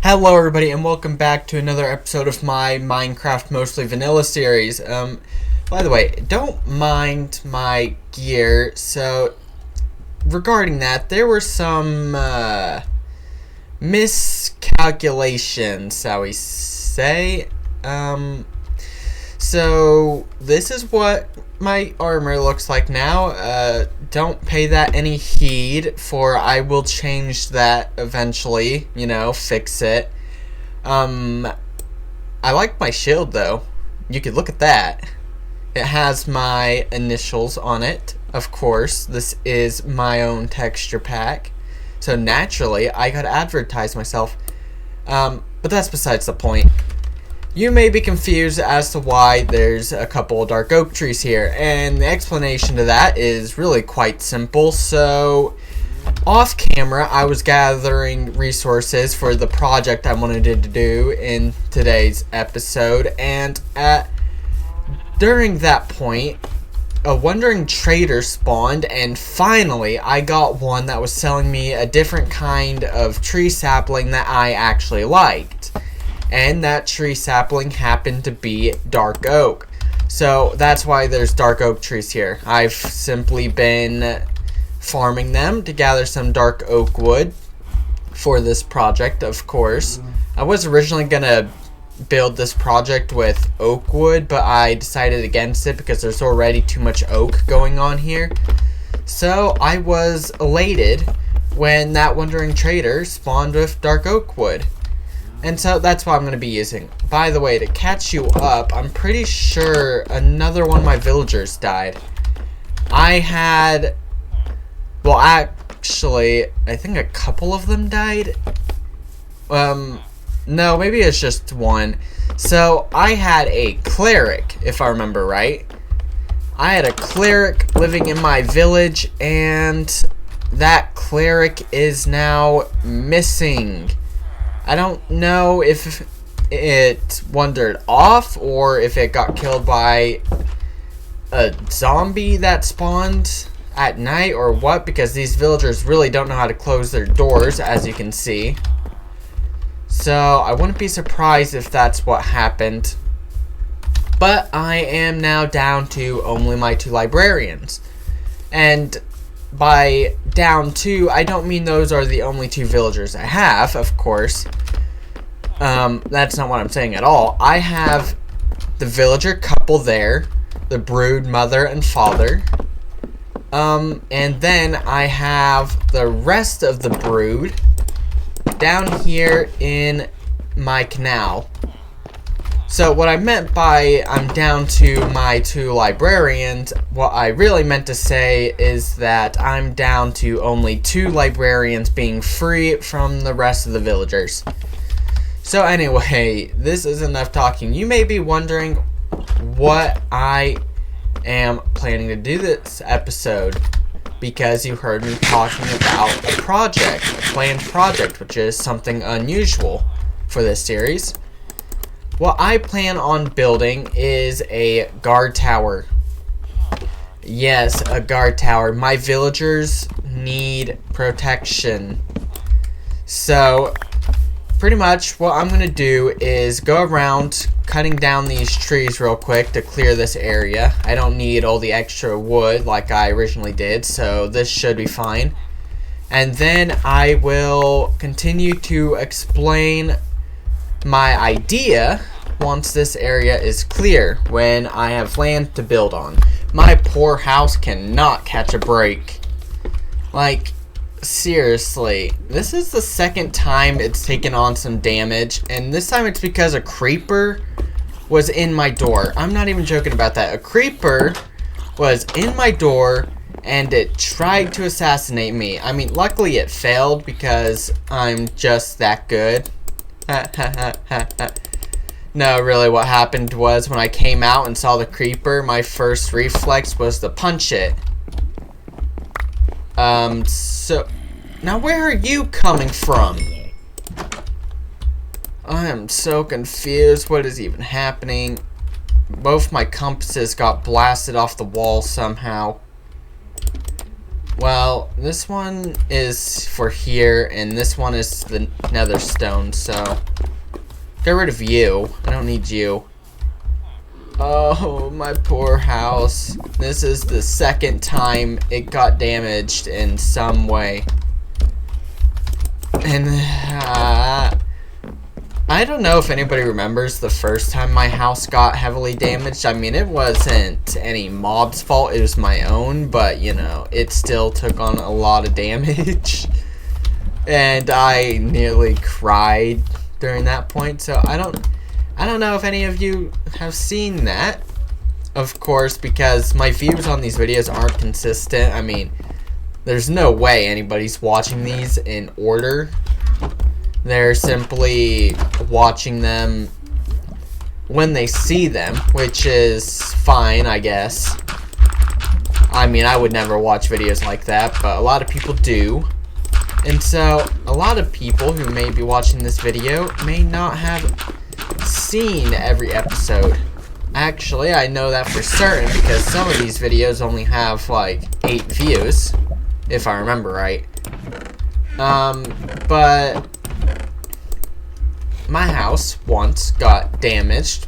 Hello everybody and welcome back to another episode of my Minecraft Mostly Vanilla series. By the way, don't mind my gear. So, regarding that, there were some miscalculations, shall we say. So this is what my armor looks like now. Don't pay that any heed, for I will change that eventually, fix it. I like my shield though. You could look at that. It has my initials on it, of course. This is my own texture pack. So naturally, I gotta advertise myself. But that's besides the point. You may be confused as to why there's a couple of dark oak trees here, and the explanation to that is really quite simple. So, off camera, I was gathering resources for the project I wanted to do in today's episode, and during that point, a wandering trader spawned, and finally I got one that was selling me a different kind of tree sapling that I actually liked. And that tree sapling happened to be dark oak. So that's why there's dark oak trees here. I've simply been farming them to gather some dark oak wood for this project, of course. I was originally gonna build this project with oak wood, but I decided against it because there's already too much oak going on here. So I was elated when that wandering trader spawned with dark oak wood. And so that's what I'm going to be using. By the way, to catch you up, I'm pretty sure another one of my villagers died. Well, actually, I think a couple of them died. No, maybe it's just one. So, I had a cleric, if I remember right. I had a cleric living in my village, and that cleric is now missing. I don't know if it wandered off or if it got killed by a zombie that spawned at night or what, because these villagers really don't know how to close their doors, as you can see. So I wouldn't be surprised if that's what happened. But I am now down to only my 2 librarians. And by down 2, I don't mean those are the only 2 villagers I have, of course. That's not what I'm saying at all. I have the villager couple there, the brood mother and father. And then I have the rest of the brood down here in my canal. So what I meant by I'm down to my 2 librarians, what I really meant to say is that I'm down to only 2 librarians being free from the rest of the villagers. So anyway, this is enough talking. You may be wondering what I am planning to do this episode, because you heard me talking about a project, a planned project, which is something unusual for this series. What I plan on building is a guard tower. Yes, a guard tower. My villagers need protection. So, pretty much what I'm going to do is go around cutting down these trees real quick to clear this area. I don't need all the extra wood like I originally did, so this should be fine. And then I will continue to explain my idea once this area is clear, when I have land to build on. My poor house cannot catch a break. Like, seriously, this is the second time it's taken on some damage, and this time it's because a creeper was in my door. I'm not even joking about that. A creeper was in my door and it tried to assassinate me. I mean, luckily it failed because I'm just that good. No, really what happened was when I came out and saw the creeper, my first reflex was to punch it. So, now where are you coming from? I am so confused. What is even happening? Both my compasses got blasted off the wall somehow. Well, this one is for here, and this one is the nether stone, so get rid of you. I don't need you. Oh, my poor house. This is the second time it got damaged in some way. And I don't know if anybody remembers the first time my house got heavily damaged. I mean, it wasn't any mob's fault. It was my own, but, you know, it still took on a lot of damage. And I nearly cried during that point, so I don't know if any of you have seen that, of course, because my views on these videos aren't consistent. I mean, there's no way anybody's watching these in order. They're simply watching them when they see them, which is fine, I guess. I mean, I would never watch videos like that, but a lot of people do. And so, a lot of people who may be watching this video may not have seen every episode. Actually, I know that for certain because some of these videos only have like 8 views, if I remember right. But my house once got damaged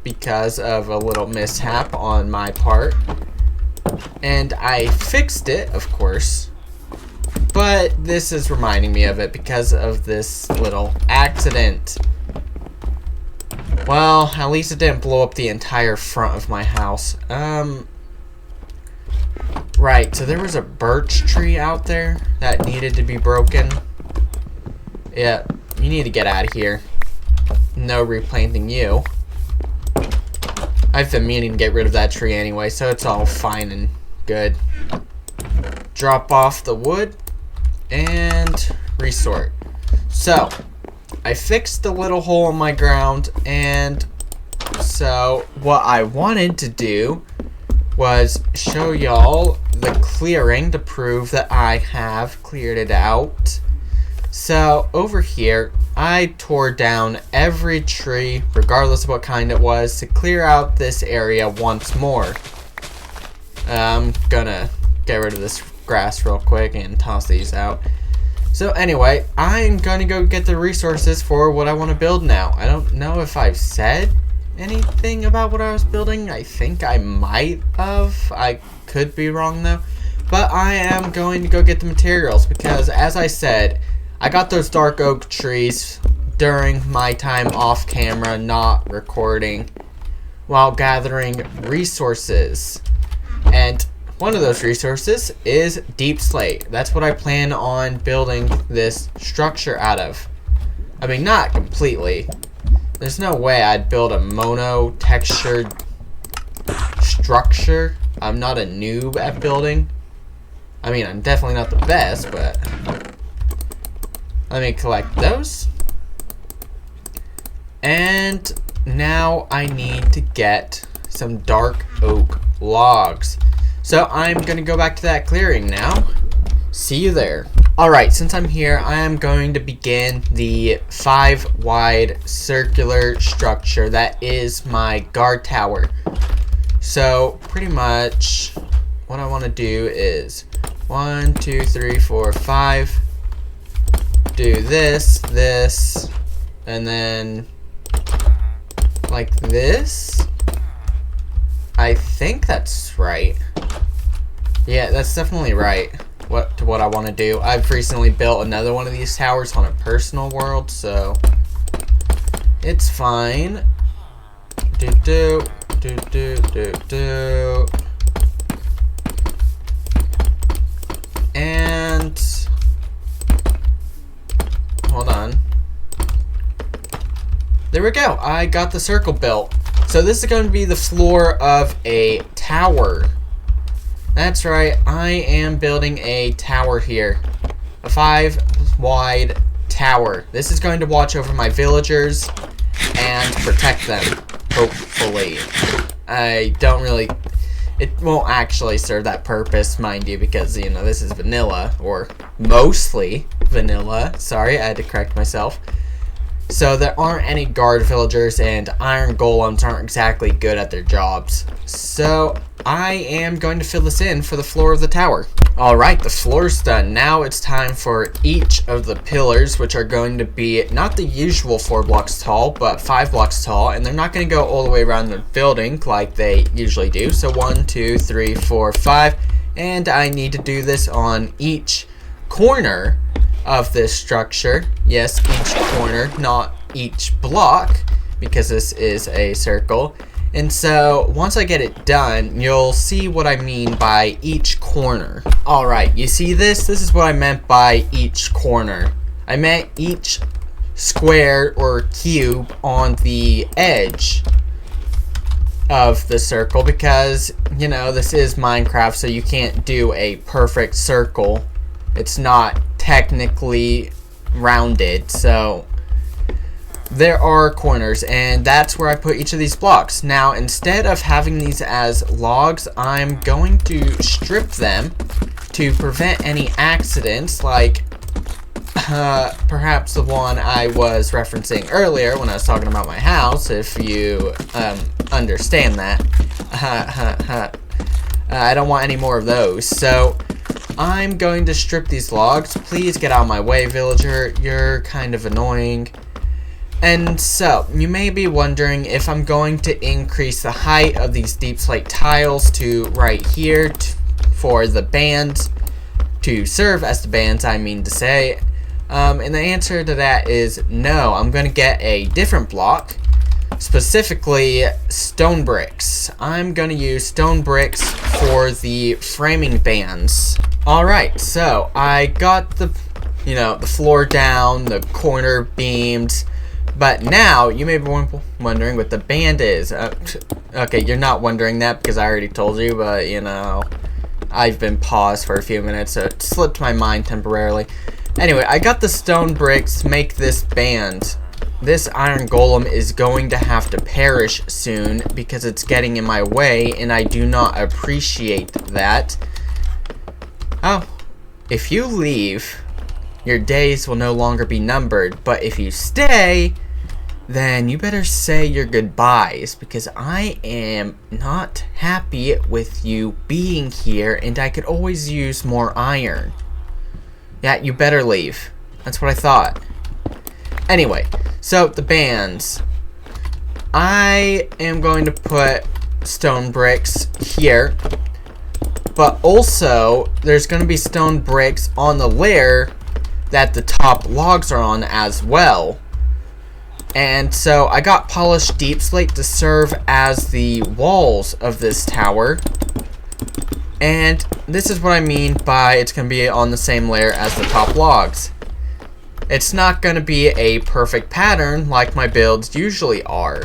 because of a little mishap on my part, and I fixed it, of course. But this is reminding me of it because of this little accident. Well, at least it didn't blow up the entire front of my house. Right, so there was a birch tree out there that needed to be broken. Yeah, you need to get out of here. No replanting you. I've been meaning to get rid of that tree anyway, so it's all fine and good. Drop off the wood and resort. So, I fixed the little hole in my ground, and so what I wanted to do was show y'all the clearing to prove that I have cleared it out. So over here, I tore down every tree, regardless of what kind it was, to clear out this area once more. I'm gonna get rid of this grass real quick and toss these out. So anyway, I'm gonna go get the resources for what I want to build now. I don't know if I've said anything about what I was building. I think I might have. I could be wrong though. But I am going to go get the materials because, as I said, I got those dark oak trees during my time off camera, not recording, while gathering resources. And one of those resources is deep slate. That's what I plan on building this structure out of. I mean, not completely. There's no way I'd build a mono textured structure. I'm not a noob at building. I mean, I'm definitely not the best, but let me collect those. And now I need to get some dark oak logs. So I'm going to go back to that clearing now. See you there. Alright, since I'm here, I am going to begin the 5 wide circular structure that is my guard tower. So pretty much what I want to do is 1, 2, 3, 4, 5. Do this, this, and then like this. I think that's right. Yeah, that's definitely right. What I want to do. I've recently built another one of these towers on a personal world, so it's fine. Do. And hold on. There we go. I got the circle built. So this is going to be the floor of a tower. That's right, I am building a tower here. A 5 wide tower. This is going to watch over my villagers and protect them, hopefully. I don't really... It won't actually serve that purpose, mind you, because, you know, this is vanilla, or mostly vanilla. Sorry, I had to correct myself. So there aren't any guard villagers, and iron golems aren't exactly good at their jobs. So I am going to fill this in for the floor of the tower. Alright, the floor's done. Now it's time for each of the pillars, which are going to be not the usual 4 blocks tall, but 5 blocks tall, and they're not going to go all the way around the building like they usually do. So 1, 2, 3, 4, 5, and I need to do this on each corner of this structure. Yes, each corner, not each block, because this is a circle. And so once I get it done, you'll see what I mean by each corner. Alright, you see this? This is what I meant by each corner. I meant each square or cube on the edge of the circle, because, you know, this is Minecraft, so you can't do a perfect circle. It's not technically rounded, so there are corners, and that's where I put each of these blocks. Now, instead of having these as logs, I'm going to strip them to prevent any accidents, like perhaps the one I was referencing earlier when I was talking about my house, if you understand that. I don't want any more of those, so I'm going to strip these logs. Please get out of my way, villager. You're kind of annoying. And so, you may be wondering if I'm going to increase the height of these deep slate tiles to right here for the bands, to serve as the bands, I mean to say. And the answer to that is no. I'm going to get a different block, specifically stone bricks. I'm going to use stone bricks for the framing bands. Alright, so I got the floor down, the corner beams. But now, you may be wondering what the band is. Okay, you're not wondering that because I already told you, but, you know, I've been paused for a few minutes, so it slipped my mind temporarily. Anyway, I got the stone bricks to make this band. This iron golem is going to have to perish soon because it's getting in my way, and I do not appreciate that. Oh, if you leave, your days will no longer be numbered, but if you stay, then you better say your goodbyes, because I am not happy with you being here, and I could always use more iron. Yeah, you better leave. That's what I thought. Anyway, so the bands. I am going to put stone bricks here, but also there's going to be stone bricks on the layer that the top logs are on as well. And so I got polished deep slate to serve as the walls of this tower. And this is what I mean by it's going to be on the same layer as the top logs. It's not going to be a perfect pattern like my builds usually are.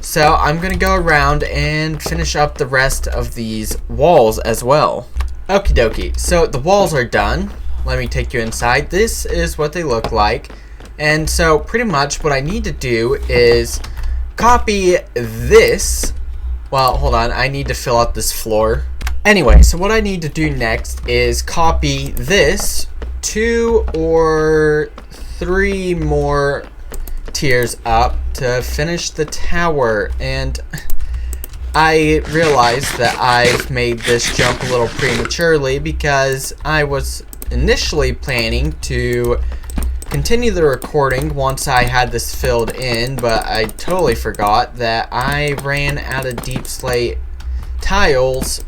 So I'm going to go around and finish up the rest of these walls as well. Okie dokie, so the walls are done. Let me take you inside. This is what they look like. And so pretty much what I need to do is copy this. Well, hold on. I need to fill out this floor. Anyway, so what I need to do next is copy this 2 or 3 more tiers up to finish the tower. And I realized that I've made this jump a little prematurely because I was initially planning to continue the recording once I had this filled in, but I totally forgot that I ran out of deep slate tiles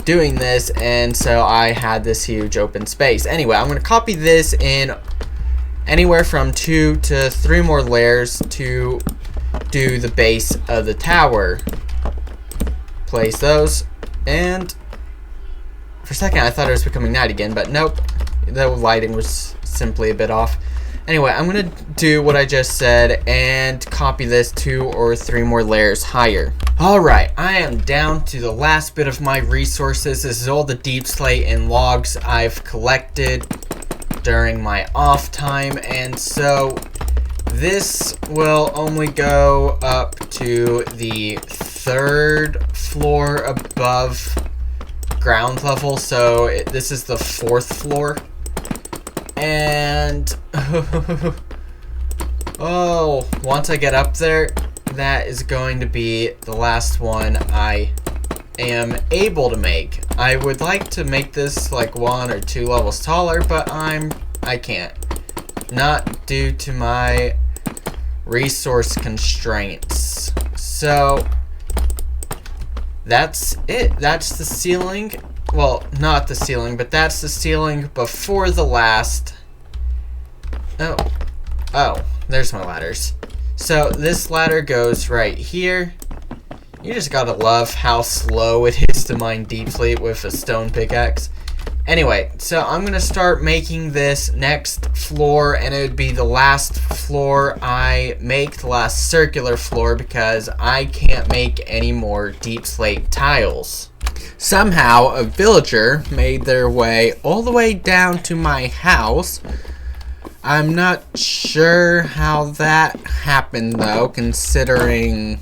doing this, and so I had this huge open space. Anyway, I'm going to copy this in anywhere from 2 to 3 more layers to do the base of the tower. Place those, and for a second I thought it was becoming night again, but nope, the lighting was simply a bit off. Anyway, I'm gonna do what I just said and copy this 2 or 3 more layers higher. Alright, I am down to the last bit of my resources. This is all the deep slate and logs I've collected during my off time, and so this will only go up to the 3rd floor above ground level, so this is the 4th floor. And oh, once I get up there, that is going to be the last one I am able to make. I would like to make this like 1 or 2 levels taller, but I can't. Not due to my resource constraints. So that's it. That's the ceiling. Well, not the ceiling, but that's the ceiling before the last. Oh, there's my ladders. So this ladder goes right here. You just gotta love how slow it is to mine deeply with a stone pickaxe. Anyway, so I'm gonna start making this next floor, and it would be the last floor I make, the last circular floor, because I can't make any more deep slate tiles. Somehow, a villager made their way all the way down to my house. I'm not sure how that happened, though, considering,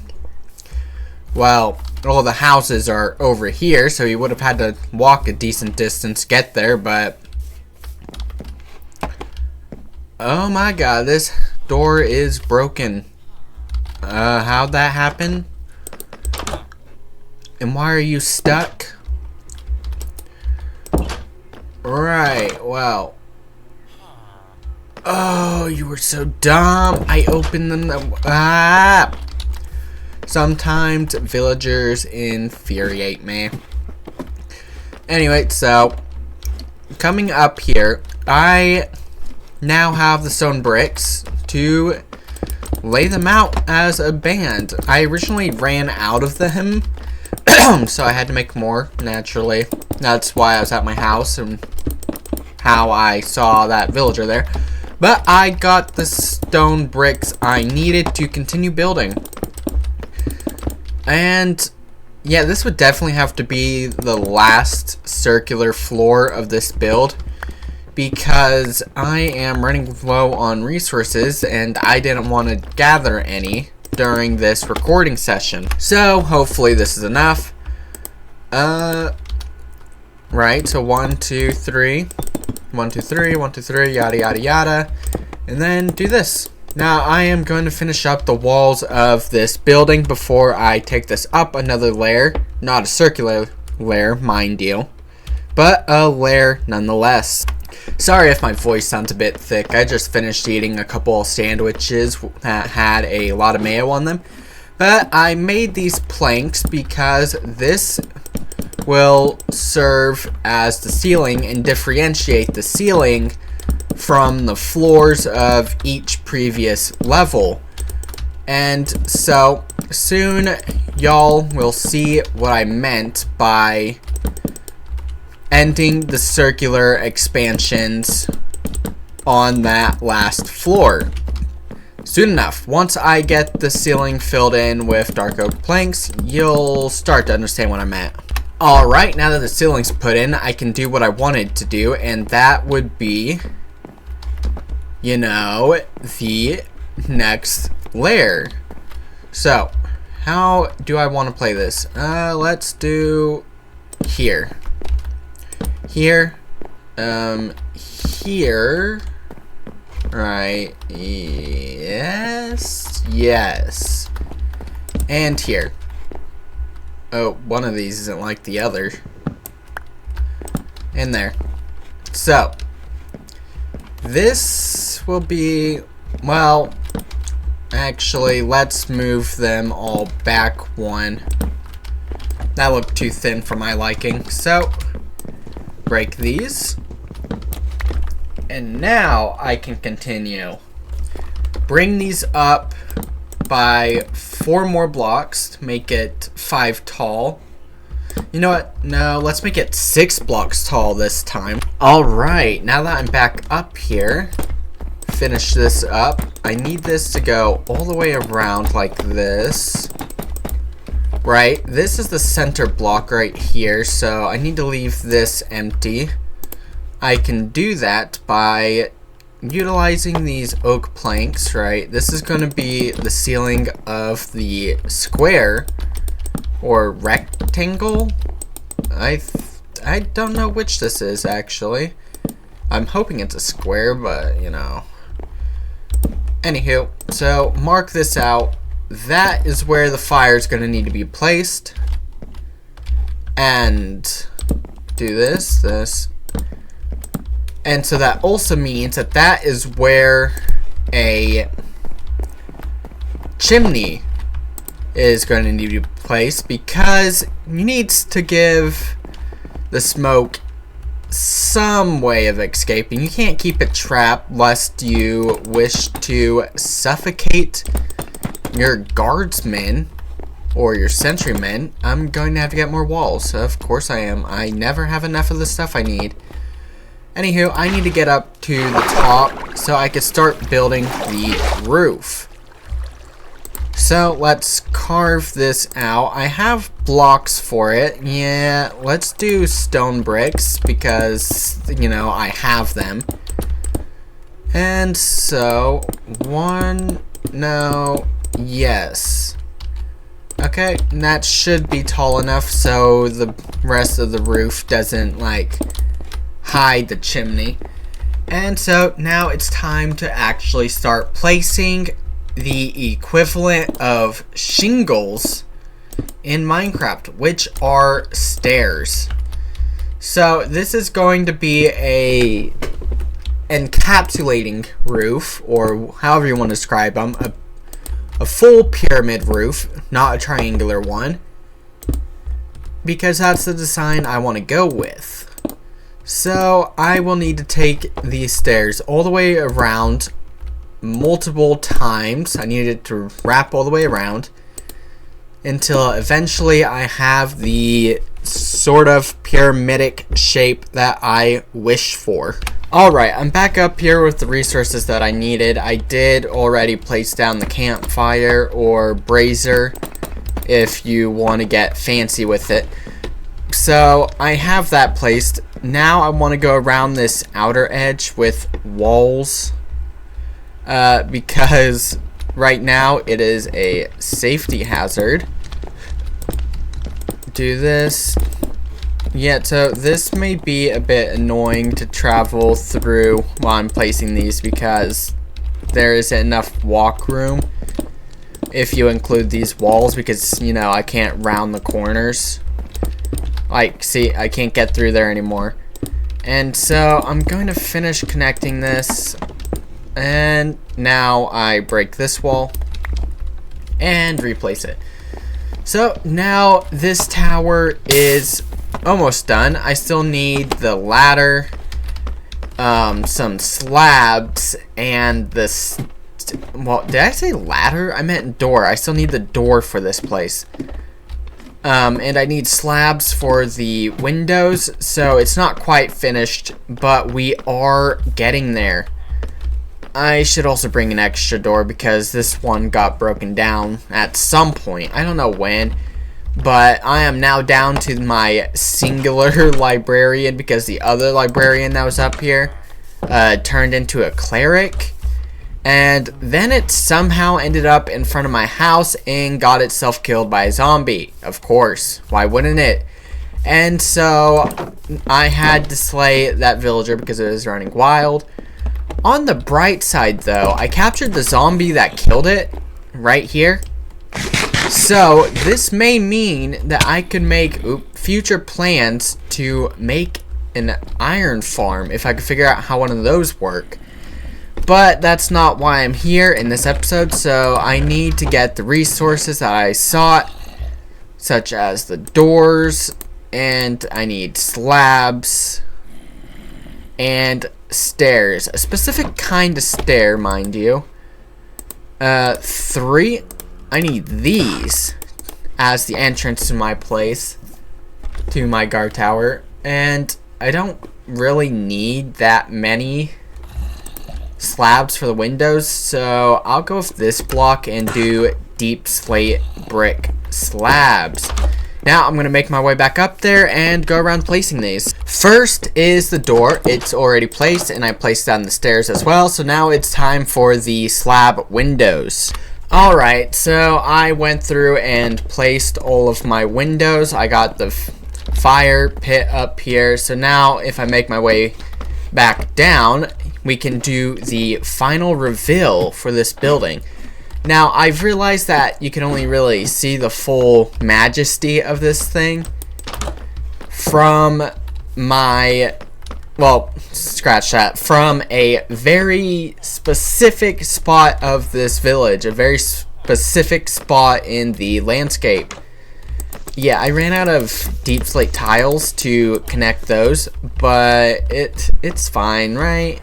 well, all the houses are over here, so he would have had to walk a decent distance to get there, but oh my god, this door is broken. How'd that happen? And why are you stuck? Right, well. Oh, you were so dumb. I opened them. Sometimes villagers infuriate me. Anyway, so coming up here, I now have the stone bricks to lay them out as a band. I originally ran out of them, so I had to make more, naturally. That's why I was at my house and how I saw that villager there. But I got the stone bricks I needed to continue building. And yeah, this would definitely have to be the last circular floor of this build, because I am running low on resources and I didn't want to gather any during this recording session. So hopefully this is enough. Right, so 1, 2, 3. 1, 2, 3, 1, 2, 3, yada yada yada. And then do this. Now I am going to finish up the walls of this building before I take this up another layer. Not a circular layer, mind you, but a layer nonetheless. Sorry if my voice sounds a bit thick. I just finished eating a couple of sandwiches that had a lot of mayo on them. But I made these planks because this will serve as the ceiling and differentiate the ceiling from the floors of each previous level. And so soon y'all will see what I meant by ending the circular expansions on that last floor. Soon enough, once I get the ceiling filled in with dark oak planks, you'll start to understand what I meant. Alright, now that the ceiling's put in, I can do what I wanted to do, and that would be, you know, the next layer. So, how do I want to play this? Let's do here. Here. Here. Right. Yes. Yes. And here. Oh, one of these isn't like the other. In there. So, this will be, well, actually, let's move them all back one. That looked too thin for my liking. So, break these. And now I can continue. Bring these up by 4 more blocks to make it 5 tall. You know what? No, let's make it 6 blocks tall this time. Alright, now that I'm back up here, finish this up. I need this to go all the way around like this. Right, this is the center block right here, so I need to leave this empty. I can do that by utilizing these oak planks, right? This is going to be the ceiling of the square or rectangle. I don't know which this is actually. I'm hoping it's a square, but you know. Anywho, so mark this out. That is where the fire is going to need to be placed. and do this. And so that also means that that is where a chimney is going to need to be placed, because you need to give the smoke some way of escaping. You can't keep it trapped lest you wish to suffocate your guardsmen or your sentrymen. I'm going to have to get more walls. Of course I am. I never have enough of the stuff I need. Anywho, I need to get up to the top so I can start building the roof. So let's carve this out. I have blocks for it. Yeah, let's do stone bricks because, you know, I have them. And so, yes. Okay, that should be tall enough so the rest of the roof doesn't, like, hide the chimney. And so now it's time to actually start placing the equivalent of shingles in Minecraft, which are stairs. So this is going to be a encapsulating roof, or however you want to describe them, a full pyramid roof, not a triangular one, because that's the design I want to go with. So I will need to take these stairs all the way around multiple times. I need it to wrap all the way around until eventually I have the sort of pyramidic shape that I wish for. Alright, I'm back up here with the resources that I needed. I did already place down the campfire, or brazier if you want to get fancy with it. So I have that placed. Now I want to go around this outer edge with walls, because right now it is a safety hazard. Do this. Yeah, so this may be a bit annoying to travel through while I'm placing these, because there isn't enough walk room if you include these walls, because, you know, I can't round the corners. Like, see, I can't get through there anymore. And so I'm going to finish connecting this, and now I break this wall and replace it. So now this tower is almost done. I still need the ladder, some slabs, and this. Well, did I say ladder? I meant door. I still need the door for this place. And I need slabs for the windows, so it's not quite finished, but we are getting there. I should also bring an extra door because this one got broken down at some point. I don't know when, but I am now down to my singular librarian because the other librarian that was up here turned into a cleric. And then it somehow ended up in front of my house and got itself killed by a zombie. Of course. Why wouldn't it? And so I had to slay that villager because it was running wild. On the bright side, though, I captured the zombie that killed it right here. So this may mean that I could make future plans to make an iron farm if I could figure out how one of those work. But that's not why I'm here in this episode, so I need to get the resources that I sought, such as the doors, and I need slabs, and stairs. A specific kind of stair, mind you. 3, I need these as the entrance to my place, to my guard tower, and I don't really need that many slabs for the windows, so I'll go with this block and do deep slate brick slabs. Now I'm going to make my way back up there and go around placing these. First is the door. It's already placed, and I placed down the stairs as well, so now it's time for the slab windows. Alright, so I went through and placed all of my windows. I got the fire pit up here, so now if I make my way back down, we can do the final reveal for this building. Now, I've realized that you can only really see the full majesty of this thing from my, well, scratch that, from a very specific spot of this village, a very specific spot in the landscape. Yeah, I ran out of deep slate tiles to connect those, but it's fine, right?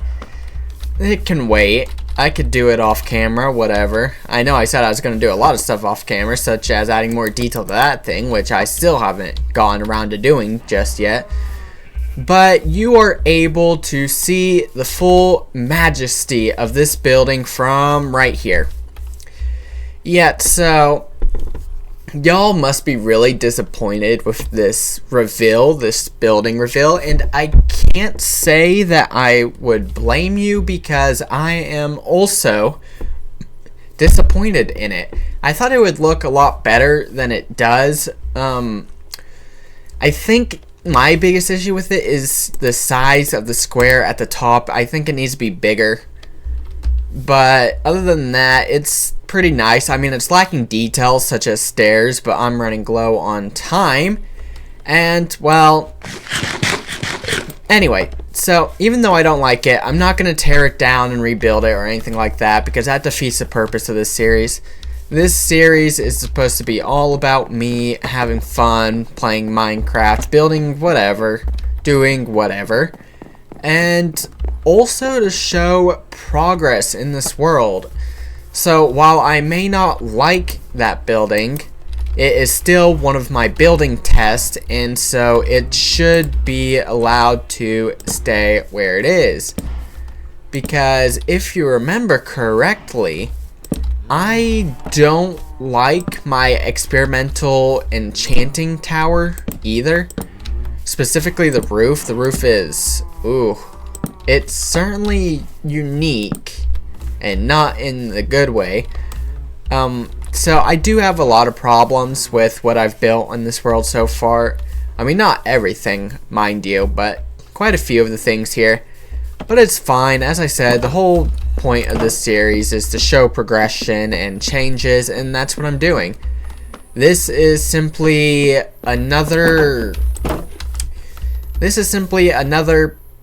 It can wait. I could do it off camera, whatever. I know I said I was going to do a lot of stuff off camera, such as adding more detail to that thing, which I still haven't gotten around to doing just yet. But you are able to see the full majesty of this building from right here. Yet, so y'all must be really disappointed with this reveal, this building reveal, and I can't say that I would blame you because I am also disappointed in it. I thought it would look a lot better than it does. I think my biggest issue with it is the size of the square at the top. I think it needs to be bigger. But other than that, it's pretty nice. I mean, it's lacking details such as stairs, but I'm running low on time. And, well, anyway, so even though I don't like it, I'm not going to tear it down and rebuild it or anything like that because that defeats the purpose of this series. This series is supposed to be all about me having fun, playing Minecraft, building whatever, doing whatever, and also to show progress in this world. So while I may not like that building, it is still one of my building tests, and so it should be allowed to stay where it is. Because if you remember correctly, I don't like my experimental enchanting tower either. Specifically the roof. The roof is, ooh, it's certainly unique and not in the good way. So I do have a lot of problems with what I've built in this world so far. I mean, not everything, mind you, but quite a few of the things here. But it's fine. As I said, the whole point of this series is to show progression and changes, and that's what I'm doing. This is simply another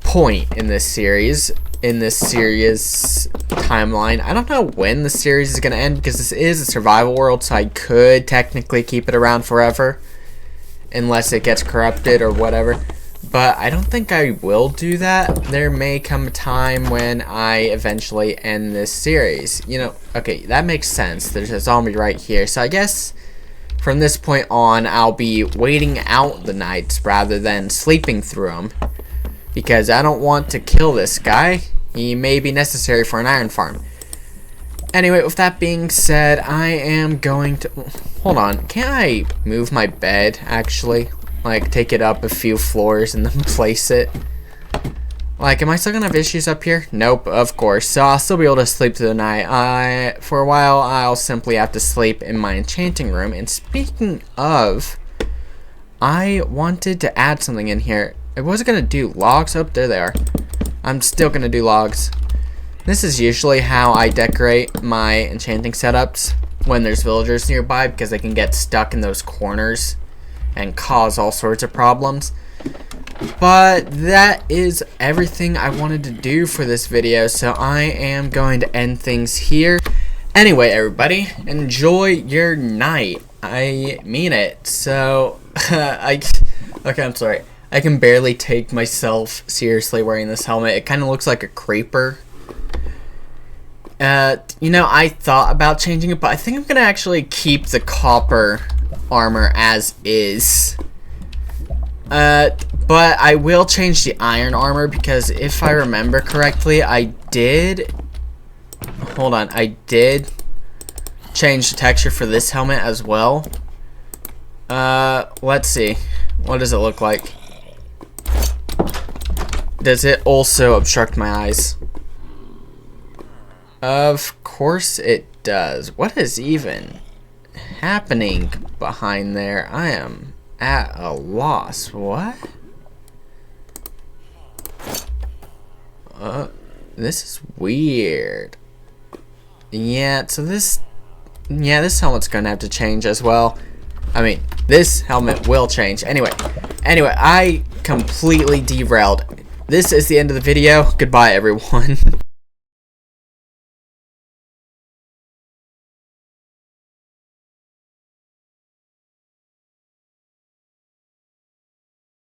point in this series, timeline. I don't know when the series is going to end because this is a survival world, so I could technically keep it around forever unless it gets corrupted or whatever. But I don't think I will do that. There may come a time when I eventually end this series. You know, okay, that makes sense. There's a zombie right here. So I guess from this point on, I'll be waiting out the nights rather than sleeping through them. Because I don't want to kill this guy. He may be necessary for an iron farm. Anyway, with that being said, I am going to... Hold on. Can't I move my bed, actually? Like, take it up a few floors and then place it? Like, am I still gonna have issues up here? Nope, of course. So I'll still be able to sleep through the night. For a while, I'll simply have to sleep in my enchanting room. And speaking of, I wanted to add something in here. I wasn't gonna do logs. Oh, there they are. I'm still gonna do logs. This is usually how I decorate my enchanting setups when there's villagers nearby, because they can get stuck in those corners and cause all sorts of problems. But that is everything I wanted to do for this video, so I am going to end things here. Anyway, everybody, enjoy your night. I mean it. So, okay, I'm sorry. I can barely take myself seriously wearing this helmet. It kind of looks like a creeper. You know, I thought about changing it, but I think I'm going to actually keep the copper armor as is. But I will change the iron armor because if I remember correctly, I did change the texture for this helmet as well. Let's see. What does it look like? Does it also obstruct my eyes? Of course it does. What is even happening behind there? I am at a loss. What? This is weird. Yeah, so this helmet's gonna have to change as well. I mean, this helmet will change. Anyway, Anyway, I completely derailed. This is the end of the video. Goodbye, everyone.